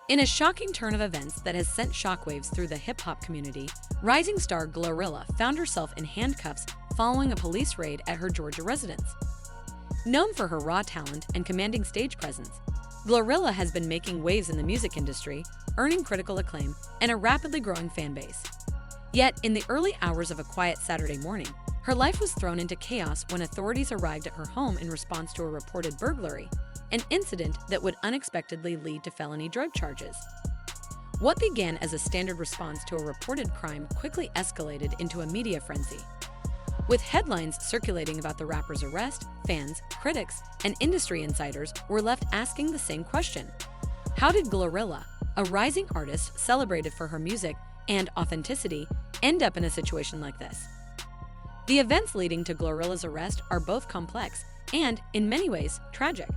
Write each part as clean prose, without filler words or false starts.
In a shocking turn of events that has sent shockwaves through the hip-hop community, rising star GloRilla found herself in handcuffs following a police raid at her Georgia residence. Known for her raw talent and commanding stage presence, GloRilla has been making waves in the music industry, earning critical acclaim and a rapidly growing fan base. Yet, in the early hours of a quiet Saturday morning, her life was thrown into chaos when authorities arrived at her home in response to a reported burglary, an incident that would unexpectedly lead to felony drug charges. What began as a standard response to a reported crime quickly escalated into a media frenzy. With headlines circulating about the rapper's arrest, fans, critics, and industry insiders were left asking the same question. How did GloRilla, a rising artist celebrated for her music and authenticity, end up in a situation like this? The events leading to GloRilla's arrest are both complex and, in many ways, tragic.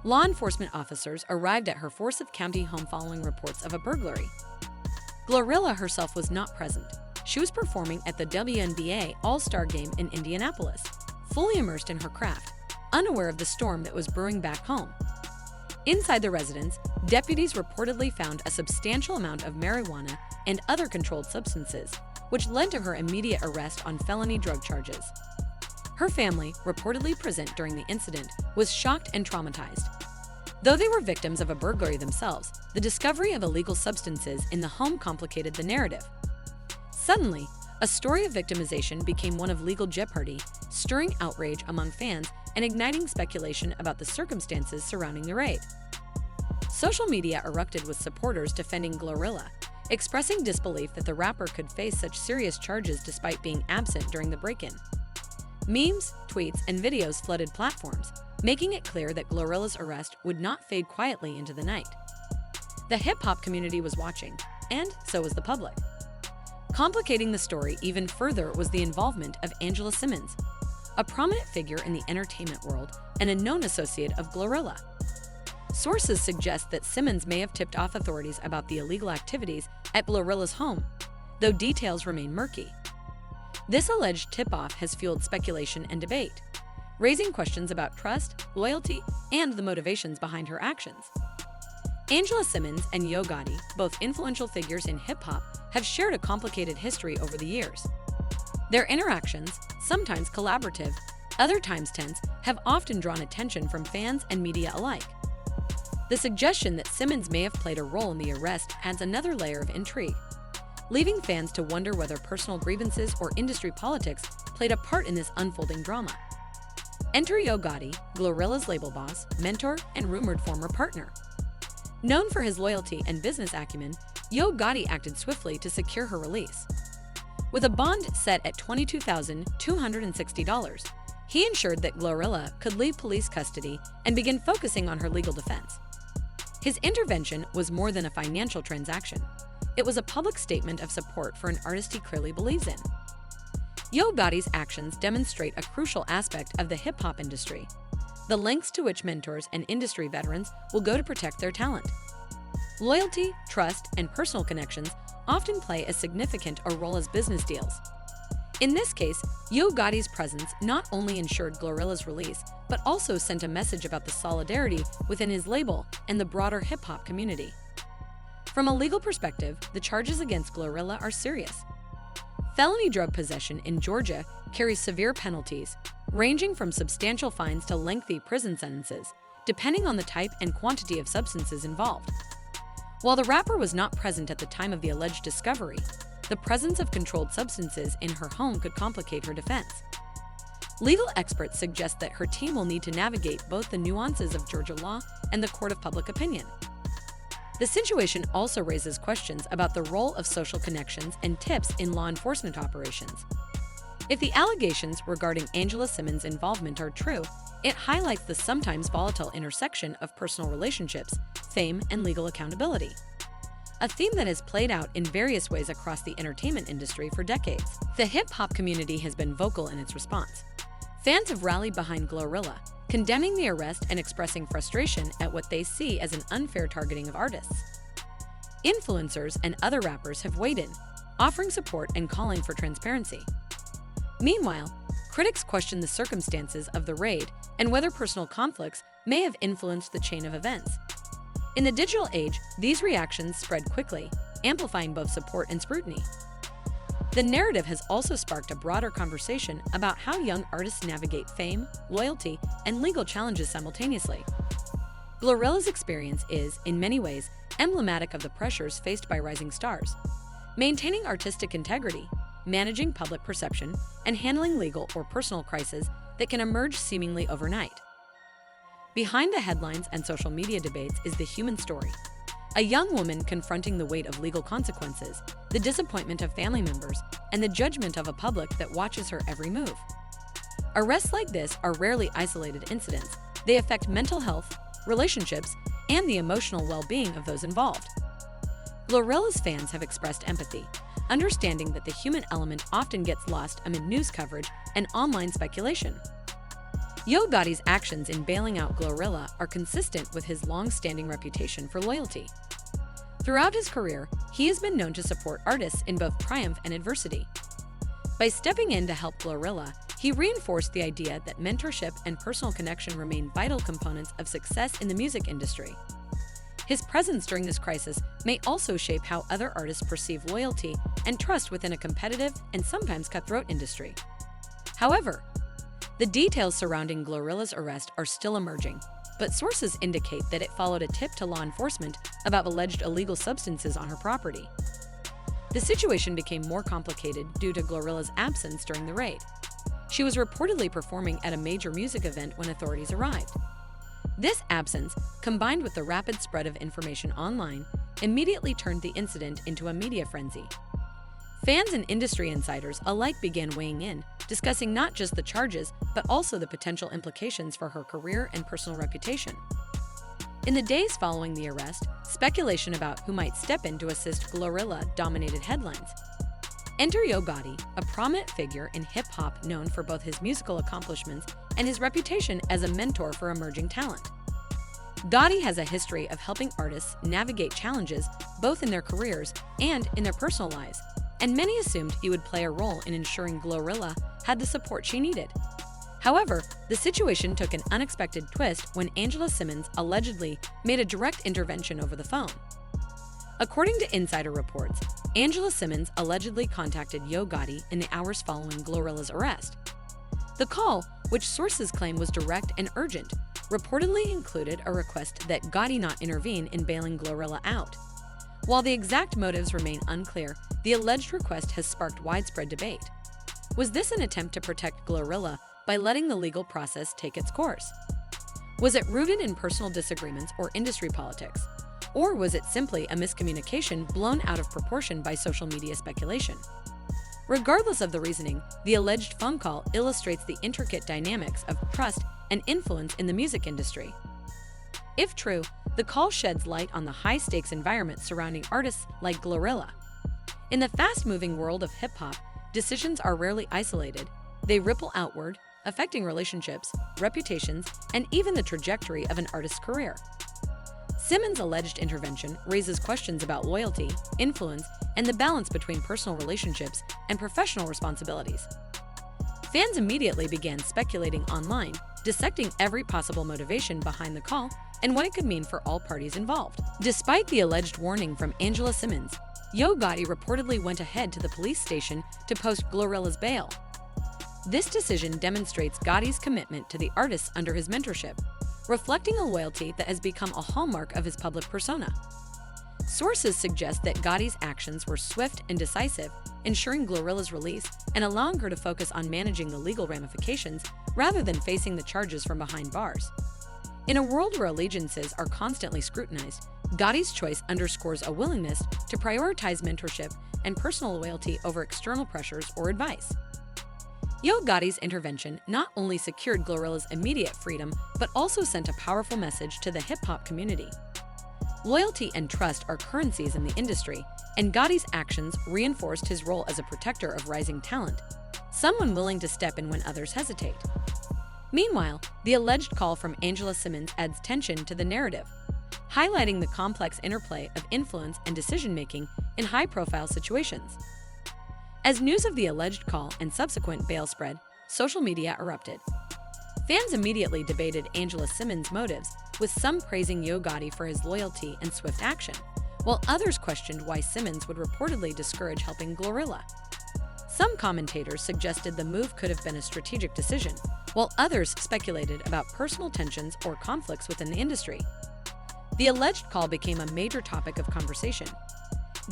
Law enforcement officers arrived at her Forsyth County home following reports of a burglary. GloRilla herself was not present. She was performing at the WNBA All-Star Game in Indianapolis, fully immersed in her craft, unaware of the storm that was brewing back home. Inside the residence, deputies reportedly found a substantial amount of marijuana and other controlled substances, which led to her immediate arrest on felony drug charges. Her family, reportedly present during the incident, was shocked and traumatized. Though they were victims of a burglary themselves, the discovery of illegal substances in the home complicated the narrative. Suddenly, a story of victimization became one of legal jeopardy, stirring outrage among fans and igniting speculation about the circumstances surrounding the raid. Social media erupted with supporters defending GloRilla, expressing disbelief that the rapper could face such serious charges despite being absent during the break-in. Memes, tweets, and videos flooded platforms, making it clear that GloRilla's arrest would not fade quietly into the night. The hip-hop community was watching, and so was the public. Complicating the story even further was the involvement of Angela Simmons, a prominent figure in the entertainment world and a known associate of GloRilla. Sources suggest that Simmons may have tipped off authorities about the illegal activities at GloRilla's home, though details remain murky. This alleged tip-off has fueled speculation and debate, raising questions about trust, loyalty, and the motivations behind her actions. Angela Simmons and Yo Gotti, both influential figures in hip-hop, have shared a complicated history over the years. Their interactions, sometimes collaborative, other times tense, have often drawn attention from fans and media alike. The suggestion that Simmons may have played a role in the arrest adds another layer of intrigue, leaving fans to wonder whether personal grievances or industry politics played a part in this unfolding drama. Enter Yo Gotti, GloRilla's label boss, mentor, and rumored former partner. Known for his loyalty and business acumen, Yo Gotti acted swiftly to secure her release. With a bond set at $22,260, he ensured that GloRilla could leave police custody and begin focusing on her legal defense. His intervention was more than a financial transaction. It was a public statement of support for an artist he clearly believes in. Yo Gotti's actions demonstrate a crucial aspect of the hip-hop industry, the lengths to which mentors and industry veterans will go to protect their talent. Loyalty, trust, and personal connections often play as significant a role as business deals. In this case, Yo Gotti's presence not only ensured GloRilla's release, but also sent a message about the solidarity within his label and the broader hip-hop community. From a legal perspective, the charges against GloRilla are serious. Felony drug possession in Georgia carries severe penalties, ranging from substantial fines to lengthy prison sentences, depending on the type and quantity of substances involved. While the rapper was not present at the time of the alleged discovery, the presence of controlled substances in her home could complicate her defense. Legal experts suggest that her team will need to navigate both the nuances of Georgia law and the court of public opinion. The situation also raises questions about the role of social connections and tips in law enforcement operations. If the allegations regarding Angela Simmons' involvement are true, it highlights the sometimes volatile intersection of personal relationships, fame, and legal accountability, a theme that has played out in various ways across the entertainment industry for decades. The hip-hop community has been vocal in its response. Fans have rallied behind GloRilla, condemning the arrest and expressing frustration at what they see as an unfair targeting of artists. Influencers and other rappers have weighed in, offering support and calling for transparency. Meanwhile, critics question the circumstances of the raid and whether personal conflicts may have influenced the chain of events. In the digital age, these reactions spread quickly, amplifying both support and scrutiny. The narrative has also sparked a broader conversation about how young artists navigate fame, loyalty, and legal challenges simultaneously. GloRilla's experience is, in many ways, emblematic of the pressures faced by rising stars. Maintaining artistic integrity, managing public perception, and handling legal or personal crises that can emerge seemingly overnight. Behind the headlines and social media debates is the human story. A young woman confronting the weight of legal consequences, the disappointment of family members, and the judgment of a public that watches her every move. Arrests like this are rarely isolated incidents. They affect mental health, relationships, and the emotional well-being of those involved. GloRilla's fans have expressed empathy, understanding that the human element often gets lost amid news coverage and online speculation. Yo Gotti's actions in bailing out GloRilla are consistent with his long-standing reputation for loyalty. Throughout his career, he has been known to support artists in both triumph and adversity. By stepping in to help GloRilla, he reinforced the idea that mentorship and personal connection remain vital components of success in the music industry. His presence during this crisis may also shape how other artists perceive loyalty and trust within a competitive and sometimes cutthroat industry. However, the details surrounding GloRilla's arrest are still emerging, but sources indicate that it followed a tip to law enforcement about alleged illegal substances on her property. The situation became more complicated due to GloRilla's absence during the raid. She was reportedly performing at a major music event when authorities arrived. This absence, combined with the rapid spread of information online, immediately turned the incident into a media frenzy. Fans and industry insiders alike began weighing in, discussing not just the charges, but also the potential implications for her career and personal reputation. In the days following the arrest, speculation about who might step in to assist GloRilla dominated headlines. Enter Yo Gotti, a prominent figure in hip-hop known for both his musical accomplishments and his reputation as a mentor for emerging talent. Gotti has a history of helping artists navigate challenges both in their careers and in their personal lives, and many assumed he would play a role in ensuring GloRilla had the support she needed. However, the situation took an unexpected twist when Angela Simmons allegedly made a direct intervention over the phone. According to insider reports, Angela Simmons allegedly contacted Yo Gotti in the hours following GloRilla's arrest. The call, which sources claim was direct and urgent, reportedly included a request that Gotti not intervene in bailing GloRilla out. While the exact motives remain unclear, the alleged request has sparked widespread debate. Was this an attempt to protect GloRilla by letting the legal process take its course? Was it rooted in personal disagreements or industry politics? Or was it simply a miscommunication blown out of proportion by social media speculation? Regardless of the reasoning, the alleged phone call illustrates the intricate dynamics of trust and influence in the music industry. If true, the call sheds light on the high-stakes environment surrounding artists like GloRilla. In the fast-moving world of hip-hop, decisions are rarely isolated. They ripple outward, affecting relationships, reputations, and even the trajectory of an artist's career. Simmons' alleged intervention raises questions about loyalty, influence, and the balance between personal relationships and professional responsibilities. Fans immediately began speculating online, dissecting every possible motivation behind the call and what it could mean for all parties involved. Despite the alleged warning from Angela Simmons, Yo Gotti reportedly went ahead to the police station to post GloRilla's bail. This decision demonstrates Gotti's commitment to the artists under his mentorship, reflecting a loyalty that has become a hallmark of his public persona. Sources suggest that Gotti's actions were swift and decisive, ensuring GloRilla's release and allowing her to focus on managing the legal ramifications rather than facing the charges from behind bars. In a world where allegiances are constantly scrutinized, Gotti's choice underscores a willingness to prioritize mentorship and personal loyalty over external pressures or advice. Yo Gotti's intervention not only secured GloRilla's immediate freedom, but also sent a powerful message to the hip-hop community. Loyalty and trust are currencies in the industry, and Gotti's actions reinforced his role as a protector of rising talent, someone willing to step in when others hesitate. Meanwhile, the alleged call from Angela Simmons adds tension to the narrative, highlighting the complex interplay of influence and decision-making in high-profile situations. As news of the alleged call and subsequent bail spread, social media erupted. Fans immediately debated Angela Simmons' motives, with some praising Yo Gotti for his loyalty and swift action, while others questioned why Simmons would reportedly discourage helping GloRilla. Some commentators suggested the move could have been a strategic decision, while others speculated about personal tensions or conflicts within the industry. The alleged call became a major topic of conversation,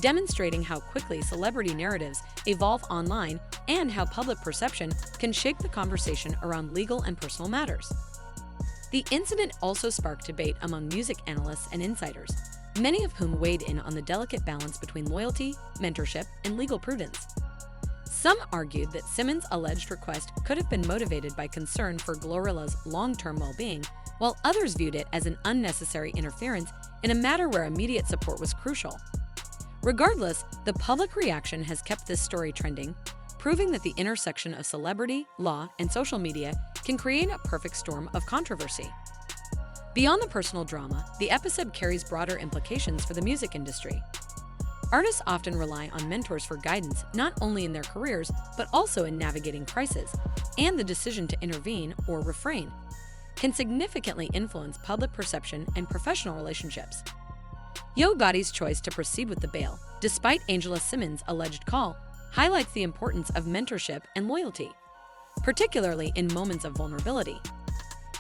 demonstrating how quickly celebrity narratives evolve online and how public perception can shape the conversation around legal and personal matters. The incident also sparked debate among music analysts and insiders, many of whom weighed in on the delicate balance between loyalty, mentorship, and legal prudence. Some argued that Simmons' alleged request could have been motivated by concern for GloRilla's long-term well-being, while others viewed it as an unnecessary interference in a matter where immediate support was crucial. Regardless, the public reaction has kept this story trending, proving that the intersection of celebrity, law, and social media can create a perfect storm of controversy. Beyond the personal drama, the episode carries broader implications for the music industry. Artists often rely on mentors for guidance not only in their careers, but also in navigating crises, and the decision to intervene or refrain can significantly influence public perception and professional relationships. Yo Gotti's choice to proceed with the bail, despite Angela Simmons' alleged call, highlights the importance of mentorship and loyalty, particularly in moments of vulnerability.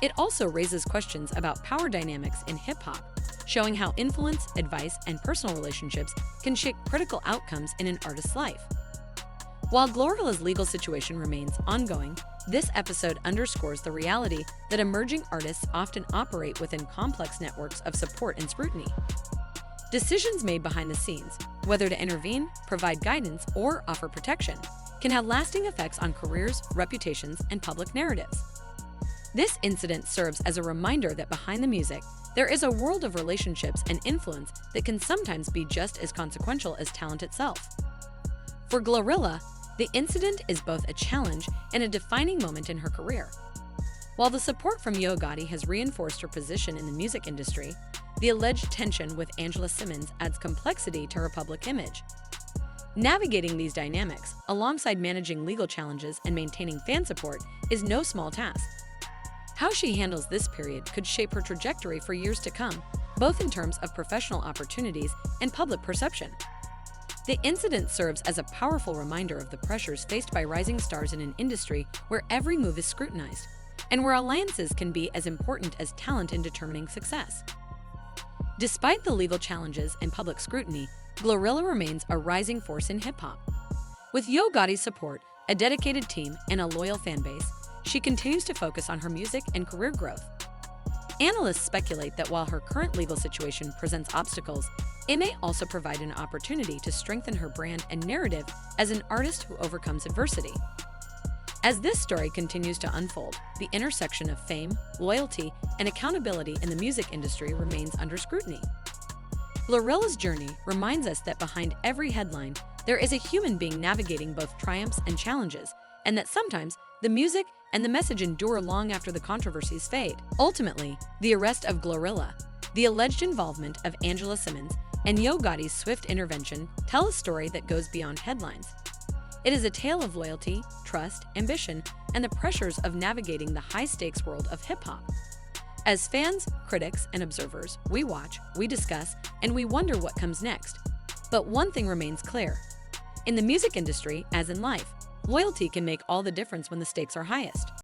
It also raises questions about power dynamics in hip-hop, showing how influence, advice, and personal relationships can shape critical outcomes in an artist's life. While GloRilla's legal situation remains ongoing, this episode underscores the reality that emerging artists often operate within complex networks of support and scrutiny. Decisions made behind the scenes, whether to intervene, provide guidance, or offer protection, can have lasting effects on careers, reputations, and public narratives. This incident serves as a reminder that behind the music, there is a world of relationships and influence that can sometimes be just as consequential as talent itself. For GloRilla, the incident is both a challenge and a defining moment in her career. While the support from Yo Gotti has reinforced her position in the music industry, the alleged tension with Angela Simmons adds complexity to her public image. Navigating these dynamics, alongside managing legal challenges and maintaining fan support, is no small task. How she handles this period could shape her trajectory for years to come, both in terms of professional opportunities and public perception. The incident serves as a powerful reminder of the pressures faced by rising stars in an industry where every move is scrutinized, and where alliances can be as important as talent in determining success. Despite the legal challenges and public scrutiny, GloRilla remains a rising force in hip-hop. With Yo Gotti's support, a dedicated team, and a loyal fan base, she continues to focus on her music and career growth. Analysts speculate that while her current legal situation presents obstacles, it may also provide an opportunity to strengthen her brand and narrative as an artist who overcomes adversity. As this story continues to unfold, the intersection of fame, loyalty, and accountability in the music industry remains under scrutiny. GloRilla's journey reminds us that behind every headline, there is a human being navigating both triumphs and challenges, and that sometimes the music and the message endure long after the controversies fade. Ultimately, the arrest of GloRilla, the alleged involvement of Angela Simmons, and Yo Gotti's swift intervention tell a story that goes beyond headlines. It is a tale of loyalty, trust, ambition, and the pressures of navigating the high-stakes world of hip-hop. As fans, critics, and observers, we watch, we discuss, and we wonder what comes next. But one thing remains clear. In the music industry, as in life, loyalty can make all the difference when the stakes are highest.